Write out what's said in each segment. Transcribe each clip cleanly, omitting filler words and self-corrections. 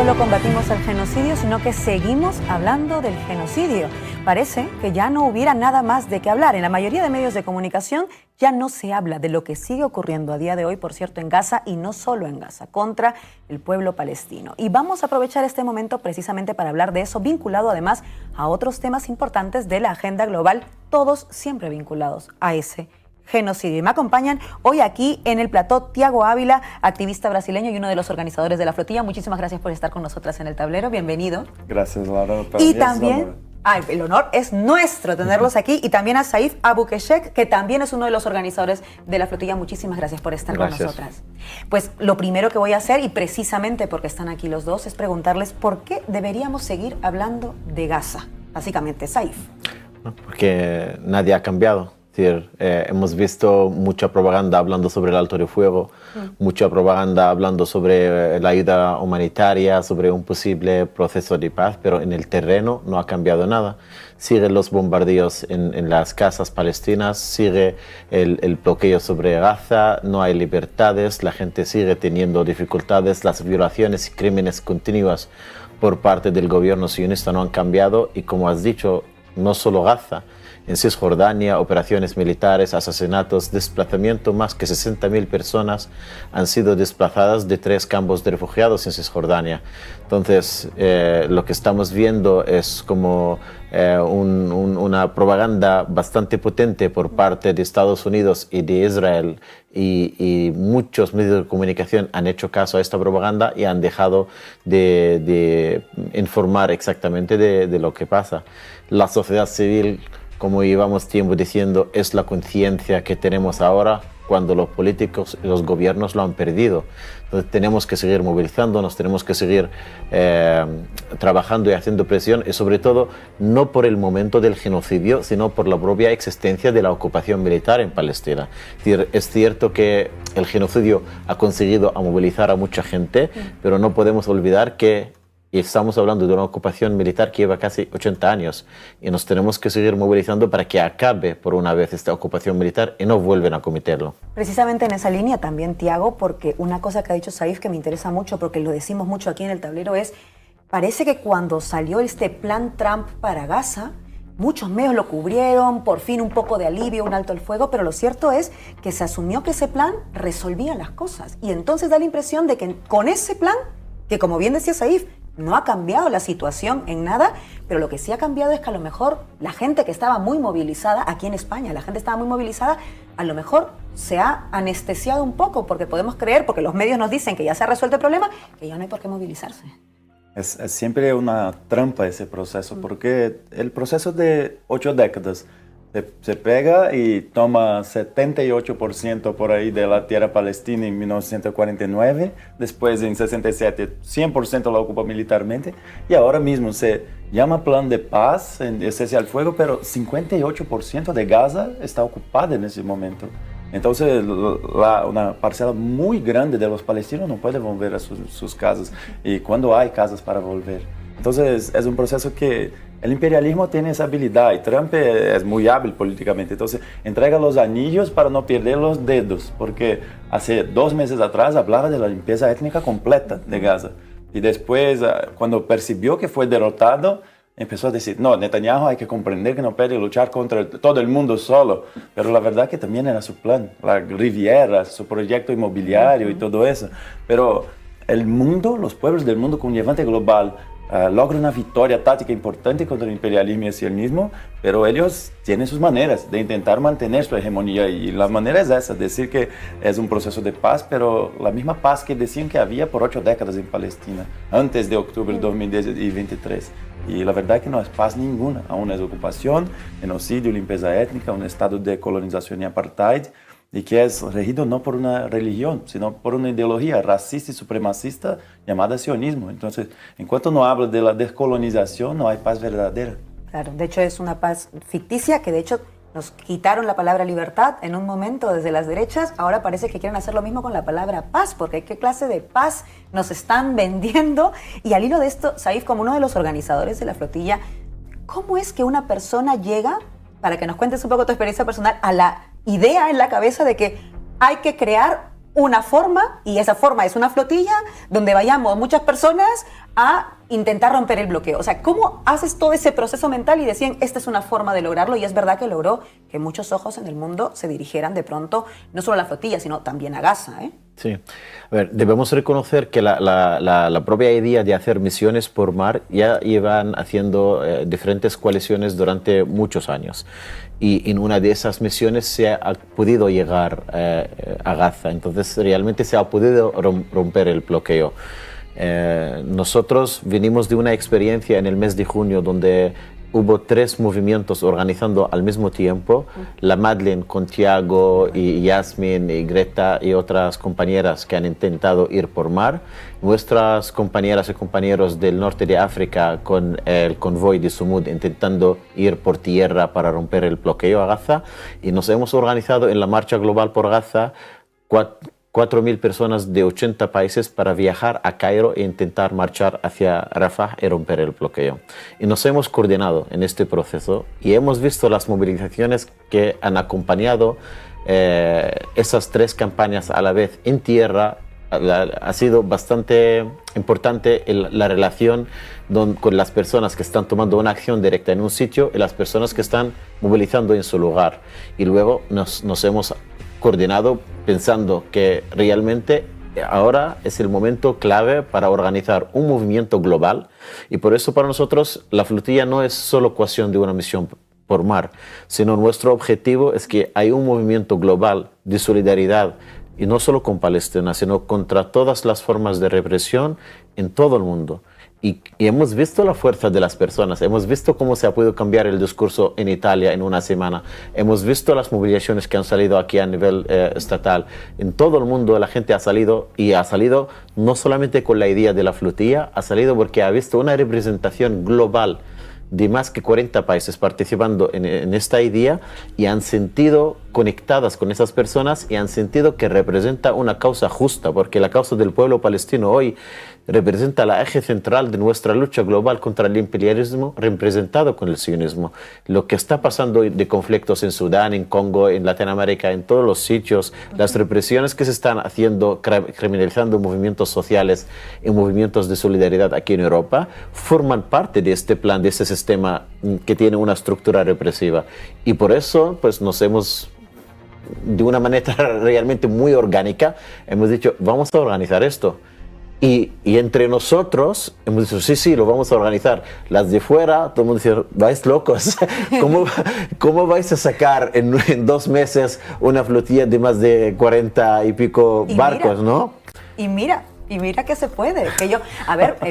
solo combatimos el genocidio, sino que seguimos hablando del genocidio. Parece que ya no hubiera nada más de qué hablar. En la mayoría de medios de comunicación ya no se habla de lo que sigue ocurriendo a día de hoy, por cierto, en Gaza, y no solo en Gaza, contra el pueblo palestino. Y vamos a aprovechar este momento precisamente para hablar de eso, vinculado además a otros temas importantes de la agenda global, todos siempre vinculados a ese genocidio. Y me acompañan hoy aquí en el plató Tiago Ávila, activista brasileño y uno de los organizadores de la flotilla. Muchísimas gracias por estar con nosotras en el tablero. Bienvenido. Gracias, Laura. Y también, el honor es nuestro tenerlos aquí. Y también a Saif Abukeshek, que también es uno de los organizadores de la flotilla. Muchísimas gracias por estar con nosotras. Pues lo primero que voy a hacer, y precisamente porque están aquí los dos, es preguntarles por qué deberíamos seguir hablando de Gaza. Básicamente, Saif. Porque nadie ha cambiado. Es decir, hemos visto mucha propaganda hablando sobre el alto el fuego, mucha propaganda hablando sobre la ayuda humanitaria, sobre un posible proceso de paz, pero en el terreno no ha cambiado nada. Siguen los bombardeos en las casas palestinas, sigue el bloqueo sobre Gaza, no hay libertades, la gente sigue teniendo dificultades, las violaciones y crímenes continuos por parte del gobierno sionista no han cambiado y, como has dicho, no solo Gaza. En Cisjordania, operaciones militares, asesinatos, desplazamiento, más que 60.000 personas han sido desplazadas de 3 campos de refugiados en Cisjordania. Entonces, lo que estamos viendo es como una propaganda bastante potente por parte de Estados Unidos y de Israel, y muchos medios de comunicación han hecho caso a esta propaganda y han dejado de informar exactamente de lo que pasa. La sociedad civil, como llevamos tiempo diciendo, es la conciencia que tenemos ahora cuando los políticos y los gobiernos lo han perdido. Entonces tenemos que seguir movilizándonos, tenemos que seguir trabajando y haciendo presión, y sobre todo no por el momento del genocidio, sino por la propia existencia de la ocupación militar en Palestina. Es cierto que el genocidio ha conseguido movilizar a mucha gente, pero no podemos olvidar que estamos hablando de una ocupación militar que lleva casi 80 años y nos tenemos que seguir movilizando para que acabe por una vez esta ocupación militar y no vuelvan a cometerlo. Precisamente en esa línea también, Tiago, porque una cosa que ha dicho Saif que me interesa mucho, porque lo decimos mucho aquí en el tablero, es, parece que cuando salió este plan Trump para Gaza, muchos medios lo cubrieron, por fin un poco de alivio, un alto el fuego, pero lo cierto es que se asumió que ese plan resolvía las cosas. Y entonces da la impresión de que con ese plan, que como bien decía Saif, no ha cambiado la situación en nada, pero lo que sí ha cambiado es que a lo mejor la gente que estaba muy movilizada, aquí en España, la gente estaba muy movilizada, a lo mejor se ha anestesiado un poco, porque podemos creer, porque los medios nos dicen que ya se ha resuelto el problema, que ya no hay por qué movilizarse. Es siempre una trampa ese proceso, porque el proceso de 8 décadas se pega y toma 78% por ahí de la tierra palestina en 1949, después en 67 100% la ocupa militarmente, y ahora mismo se llama plan de paz, en cese al fuego, pero 58% de Gaza está ocupada en ese momento. Entonces, una parcela muy grande de los palestinos no puede volver a sus casas, y cuando hay casas para volver. Entonces, es un proceso que el imperialismo tiene esa habilidad, y Trump es muy hábil políticamente. Entonces, entrega los anillos para no perder los dedos, porque hace 2 meses atrás hablaba de la limpieza étnica completa de Gaza. Y después, cuando percibió que fue derrotado, empezó a decir, no, Netanyahu hay que comprender que no puede luchar contra todo el mundo solo. Pero la verdad que también era su plan, la Riviera, su proyecto inmobiliario y todo eso. Pero el mundo, los pueblos del mundo con un levante global, logra una victoria táctica importante contra el imperialismo y el sionismo, pero ellos tienen sus maneras de intentar mantener su hegemonía, y la manera es esa, decir que es un proceso de paz, pero la misma paz que decían que había por 8 décadas en Palestina, antes de octubre de 2023. Y la verdad es que no es paz ninguna, aún es ocupación, genocidio, limpieza étnica, un estado de colonización y apartheid, y que es regido no por una religión, sino por una ideología racista y supremacista llamada sionismo. Entonces, en cuanto no habla de la descolonización, no hay paz verdadera. Claro, de hecho es una paz ficticia, que de hecho nos quitaron la palabra libertad en un momento desde las derechas, ahora parece que quieren hacer lo mismo con la palabra paz, porque ¿qué clase de paz nos están vendiendo? Y al hilo de esto, Saif, como uno de los organizadores de la flotilla, ¿cómo es que una persona llega, para que nos cuentes un poco tu experiencia personal, a la idea en la cabeza de que hay que crear una forma, y esa forma es una flotilla donde vayamos muchas personas a intentar romper el bloqueo. O sea, ¿cómo haces todo ese proceso mental y decían, esta es una forma de lograrlo? Y es verdad que logró que muchos ojos en el mundo se dirigieran de pronto, no solo a la flotilla, sino también a Gaza, ¿eh? Sí. A ver, debemos reconocer que la propia idea de hacer misiones por mar ya llevan haciendo diferentes coaliciones durante muchos años. Y en una de esas misiones se ha podido llegar a Gaza. Entonces, realmente se ha podido romper el bloqueo. Nosotros venimos de una experiencia en el mes de junio donde hubo 3 movimientos organizando al mismo tiempo. La Madeleine con Tiago y Yasmin y Greta y otras compañeras que han intentado ir por mar. Nuestras compañeras y compañeros del norte de África con el convoy de Sumud intentando ir por tierra para romper el bloqueo a Gaza. Y nos hemos organizado en la Marcha Global por Gaza 4.000 personas de 80 países para viajar a Cairo e intentar marchar hacia Rafah y romper el bloqueo. Y nos hemos coordinado en este proceso y hemos visto las movilizaciones que han acompañado esas 3 campañas a la vez en tierra. Ha sido bastante importante la relación con las personas que están tomando una acción directa en un sitio y las personas que están movilizando en su lugar. Y luego nos hemos coordinado pensando que realmente ahora es el momento clave para organizar un movimiento global y por eso para nosotros la flotilla no es solo cuestión de una misión por mar, sino nuestro objetivo es que hay un movimiento global de solidaridad y no solo con Palestina, sino contra todas las formas de represión en todo el mundo. Y hemos visto la fuerza de las personas, hemos visto cómo se ha podido cambiar el discurso en Italia en una semana, hemos visto las movilizaciones que han salido aquí a nivel estatal. En todo el mundo la gente ha salido y ha salido no solamente con la idea de la flotilla, ha salido porque ha visto una representación global de más que 40 países participando en esta idea y han sentido conectadas con esas personas y han sentido que representa una causa justa, porque la causa del pueblo palestino hoy representa la eje central de nuestra lucha global contra el imperialismo representado con el sionismo. Lo que está pasando de conflictos en Sudán, en Congo, en Latinoamérica, en todos los sitios, las represiones que se están haciendo, criminalizando movimientos sociales y movimientos de solidaridad aquí en Europa, forman parte de este plan, de ese sistema que tiene una estructura represiva. Y por eso, pues nos hemos, de una manera realmente muy orgánica, hemos dicho, vamos a organizar esto. Y entre nosotros hemos dicho, sí, lo vamos a organizar. Las de fuera, todo el mundo dice, vais locos. ¿Cómo vais a sacar en 2 meses una flotilla de más de 40 y pico barcos, no? Y mira que se puede.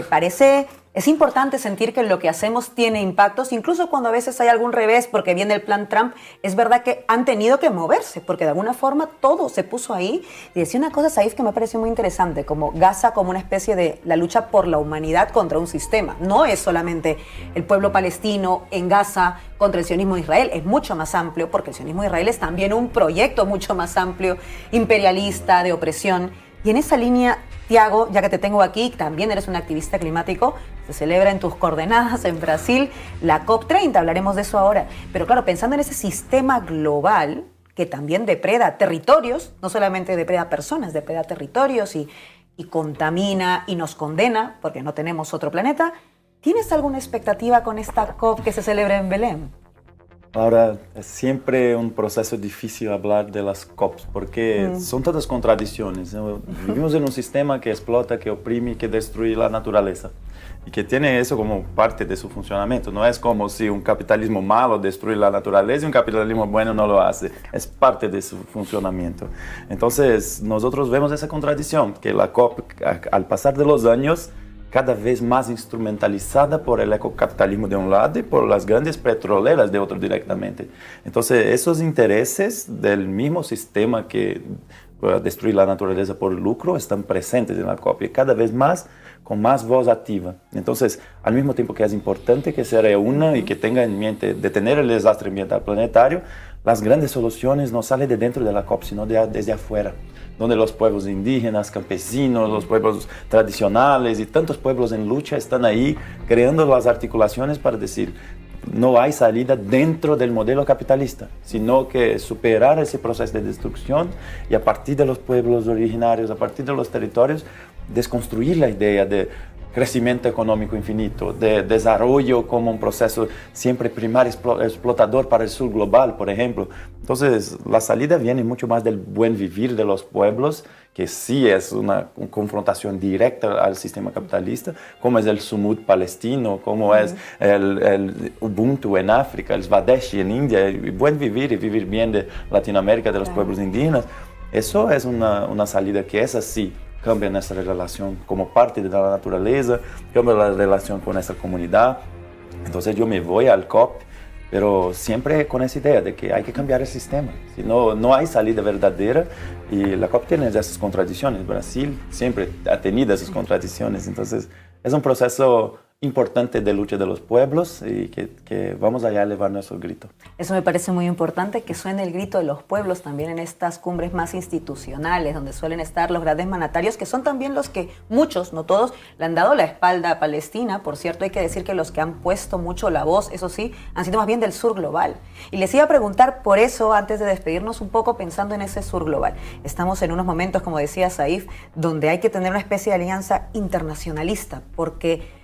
Parece... Es importante sentir que lo que hacemos tiene impactos, incluso cuando a veces hay algún revés, porque viene el plan Trump, es verdad que han tenido que moverse, porque de alguna forma todo se puso ahí. Y decía una cosa, Saif, que me pareció muy interesante, como Gaza como una especie de la lucha por la humanidad contra un sistema. No es solamente el pueblo palestino en Gaza contra el sionismo de Israel, es mucho más amplio, porque el sionismo de Israel es también un proyecto mucho más amplio, imperialista, de opresión. Y en esa línea, Tiago, ya que te tengo aquí, también eres un activista climático, se celebra en tus coordenadas en Brasil la COP30, hablaremos de eso ahora. Pero claro, pensando en ese sistema global que también depreda territorios, no solamente depreda personas, depreda territorios y contamina y nos condena, porque no tenemos otro planeta, ¿tienes alguna expectativa con esta COP que se celebra en Belén? Ahora, es siempre un proceso difícil hablar de las COPs, porque son todas contradicciones. Vivimos en un sistema que explota, que oprime, que destruye la naturaleza. Y que tiene eso como parte de su funcionamiento. No es como si un capitalismo malo destruye la naturaleza y un capitalismo bueno no lo hace. Es parte de su funcionamiento. Entonces, nosotros vemos esa contradicción, que la COP, al pasar de los años, cada vez más instrumentalizada por el ecocapitalismo de un lado y por las grandes petroleras de otro directamente. Entonces, esos intereses del mismo sistema que destruye la naturaleza por lucro están presentes en la COP y cada vez más con más voz activa. Entonces, al mismo tiempo que es importante que se reúna y que tenga en mente detener el desastre ambiental planetario, las grandes soluciones no salen de dentro de la COP, sino desde afuera, donde los pueblos indígenas, campesinos, los pueblos tradicionales y tantos pueblos en lucha están ahí creando las articulaciones para decir, no hay salida dentro del modelo capitalista, sino que superar ese proceso de destrucción y a partir de los pueblos originarios, a partir de los territorios, desconstruir la idea de crecimiento económico infinito, de desarrollo como un proceso siempre primario explotador para el sur global, por ejemplo. Entonces, la salida viene mucho más del buen vivir de los pueblos, que sí es una confrontación directa al sistema capitalista, como es el Sumud palestino, como es el Ubuntu en África, el Swadeshi en India, el buen vivir y vivir bien de Latinoamérica, de los pueblos indígenas. Eso es una salida que es así. Cambia nuestra relación como parte de la naturaleza, cambia la relación con nuestra comunidad. Entonces yo me voy al COP, pero siempre con esa idea de que hay que cambiar el sistema. Si no, no hay salida verdadera y la COP tiene esas contradicciones. Brasil siempre ha tenido esas contradicciones. Entonces es un proceso importante de lucha de los pueblos y que vamos allá a elevar nuestro grito. Eso me parece muy importante, que suene el grito de los pueblos también en estas cumbres más institucionales, donde suelen estar los grandes mandatarios, que son también los que muchos, no todos, le han dado la espalda a Palestina. Por cierto, hay que decir que los que han puesto mucho la voz, eso sí, han sido más bien del sur global. Y les iba a preguntar por eso, antes de despedirnos un poco, pensando en ese sur global. Estamos en unos momentos, como decía Saif, donde hay que tener una especie de alianza internacionalista, porque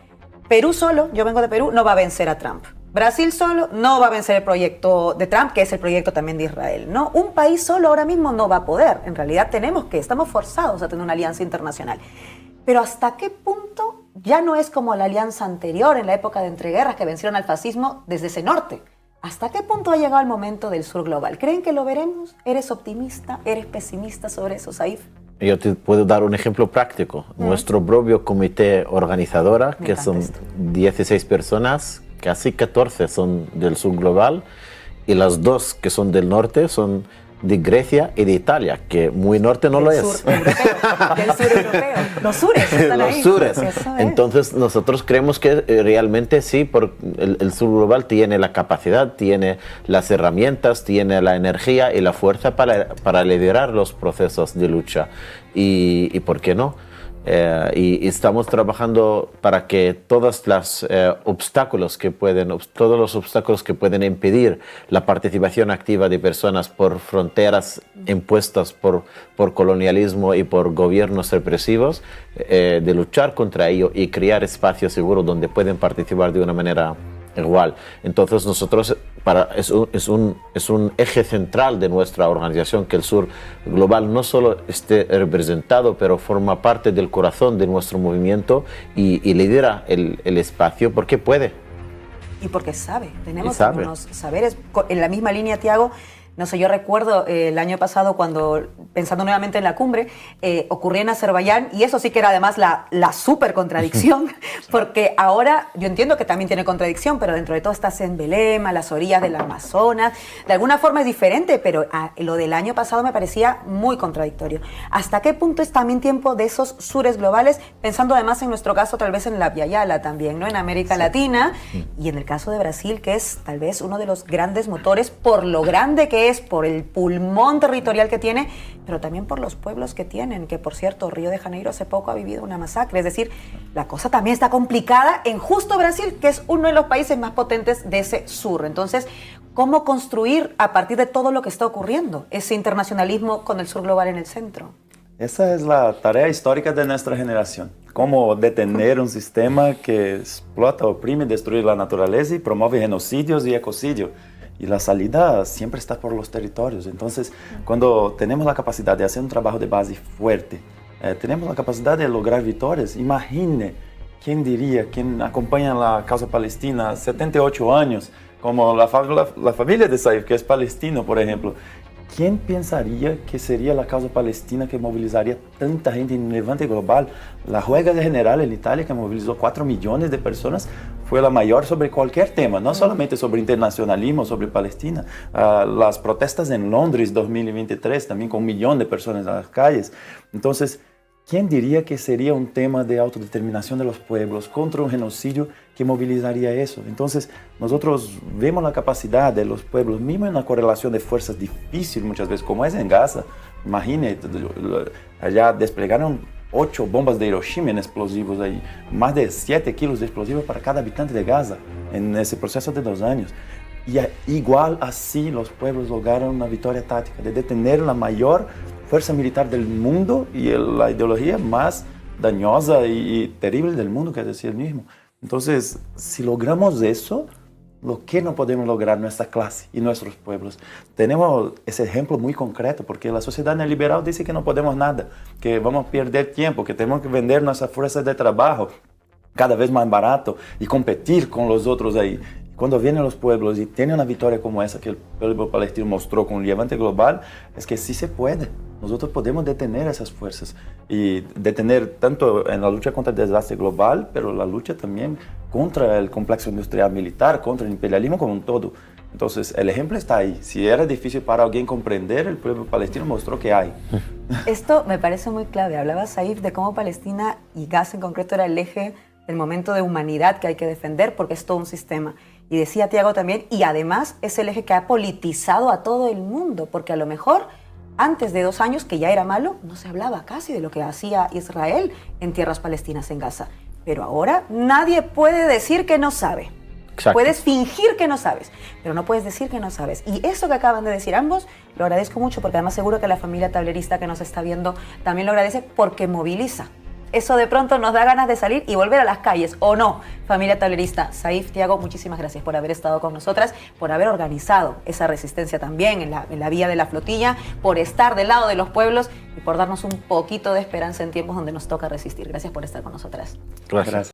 Perú solo, yo vengo de Perú, no va a vencer a Trump. Brasil solo no va a vencer el proyecto de Trump, que es el proyecto también de Israel, ¿no? Un país solo ahora mismo no va a poder. En realidad estamos forzados a tener una alianza internacional. Pero ¿hasta qué punto ya no es como la alianza anterior en la época de entreguerras que vencieron al fascismo desde ese norte? ¿Hasta qué punto ha llegado el momento del sur global? ¿Creen que lo veremos? ¿Eres optimista? ¿Eres pesimista sobre eso, Saif? Yo te puedo dar un ejemplo práctico. Nuestro propio comité organizadora, que son 16 personas, casi 14 son del sur global, y las 2 que son del norte son de Grecia y de Italia, que muy norte no lo es. Del sur europeo. Los sures están ahí. Los sures. Entonces nosotros creemos que realmente sí, porque el sur global tiene la capacidad, tiene las herramientas, tiene la energía y la fuerza para liderar los procesos de lucha. Y ¿por qué no? Y estamos trabajando para que todos los obstáculos que pueden impedir la participación activa de personas por fronteras impuestas por colonialismo y por gobiernos represivos, de luchar contra ello y crear espacios seguros donde pueden participar de una manera igual. Entonces nosotros es un eje central de nuestra organización que el sur global no solo esté representado, pero forma parte del corazón de nuestro movimiento y lidera el espacio porque puede. Y porque sabe, tenemos unos saberes. En la misma línea, Tiago, no sé, yo recuerdo el año pasado cuando, pensando nuevamente en la cumbre, ocurría en Azerbaiyán, y eso sí que era además la súper contradicción, porque ahora yo entiendo que también tiene contradicción, pero dentro de todo estás en Belém, a las orillas del Amazonas, de alguna forma es diferente, pero lo del año pasado me parecía muy contradictorio. ¿Hasta qué punto es también tiempo de esos sures globales, pensando además en nuestro caso tal vez en la Via Yala también, ¿no? En América Latina, y en el caso de Brasil, que es tal vez uno de los grandes motores por lo grande que es, por el pulmón territorial que tiene, pero también por los pueblos que tienen, que por cierto, Río de Janeiro hace poco ha vivido una masacre, es decir, la cosa también está complicada en justo Brasil, que es uno de los países más potentes de ese sur. Entonces, ¿cómo construir a partir de todo lo que está ocurriendo ese internacionalismo con el sur global en el centro? Esa es la tarea histórica de nuestra generación. Cómo detener un sistema que explota, oprime, destruye la naturaleza y promueve genocidios y ecocidios. Y la salida siempre está por los territorios. Entonces, cuando tenemos la capacidad de hacer un trabajo de base fuerte, tenemos la capacidad de lograr victorias. Imagine, ¿quién diría, quien acompaña la causa palestina 78 años, como la familia de Saif, que es palestino, por ejemplo? ¿Quién pensaría que sería la causa palestina que movilizaría tanta gente en un levante global? La huelga general en Italia, que movilizó 4 millones de personas, fue la mayor sobre cualquier tema, no solamente sobre internacionalismo, sobre Palestina. Las protestas en Londres 2023, también con 1 millón de personas en las calles. Entonces, ¿quién diría que sería un tema de autodeterminación de los pueblos contra un genocidio que movilizaría eso? Entonces, nosotros vemos la capacidad de los pueblos, mismo en una correlación de fuerzas difícil muchas veces, como es en Gaza. Imagine, allá desplegaron 8 bombas de Hiroshima en explosivos ahí, más de 7 kilos de explosivos para cada habitante de Gaza en ese proceso de 2 años. Y igual así los pueblos lograron una victoria táctica de detener la mayor fuerza militar del mundo y la ideología más dañosa y terrible del mundo, que es decir, el mismo. Entonces, si logramos eso, lo que no podemos lograr nuestra clase y nuestros pueblos. Tenemos ese ejemplo muy concreto, porque la sociedad neoliberal dice que no podemos nada, que vamos a perder tiempo, que tenemos que vender nuestra fuerza de trabajo cada vez más barato y competir con los otros ahí. Cuando vienen los pueblos y tienen una victoria como esa que el pueblo palestino mostró con el levante global, es que sí se puede. Nosotros podemos detener esas fuerzas y detener tanto en la lucha contra el desastre global, pero la lucha también contra el complejo industrial militar, contra el imperialismo como un todo. Entonces, el ejemplo está ahí. Si era difícil para alguien comprender, el pueblo palestino mostró que hay. Esto me parece muy clave. Hablaba Saif de cómo Palestina y Gaza en concreto era el eje del momento de humanidad que hay que defender porque es todo un sistema. Y decía Tiago también, y además es el eje que ha politizado a todo el mundo, porque a lo mejor antes de 2 años, que ya era malo, no se hablaba casi de lo que hacía Israel en tierras palestinas en Gaza. Pero ahora nadie puede decir que no sabe. Exacto. Puedes fingir que no sabes, pero no puedes decir que no sabes. Y eso que acaban de decir ambos, lo agradezco mucho, porque además seguro que la familia tablerista que nos está viendo también lo agradece porque moviliza. Eso de pronto nos da ganas de salir y volver a las calles, ¿o no? Familia tablerista, Saif, Tiago, muchísimas gracias por haber estado con nosotras, por haber organizado esa resistencia también en la vía de la flotilla, por estar del lado de los pueblos y por darnos un poquito de esperanza en tiempos donde nos toca resistir. Gracias por estar con nosotras. Gracias.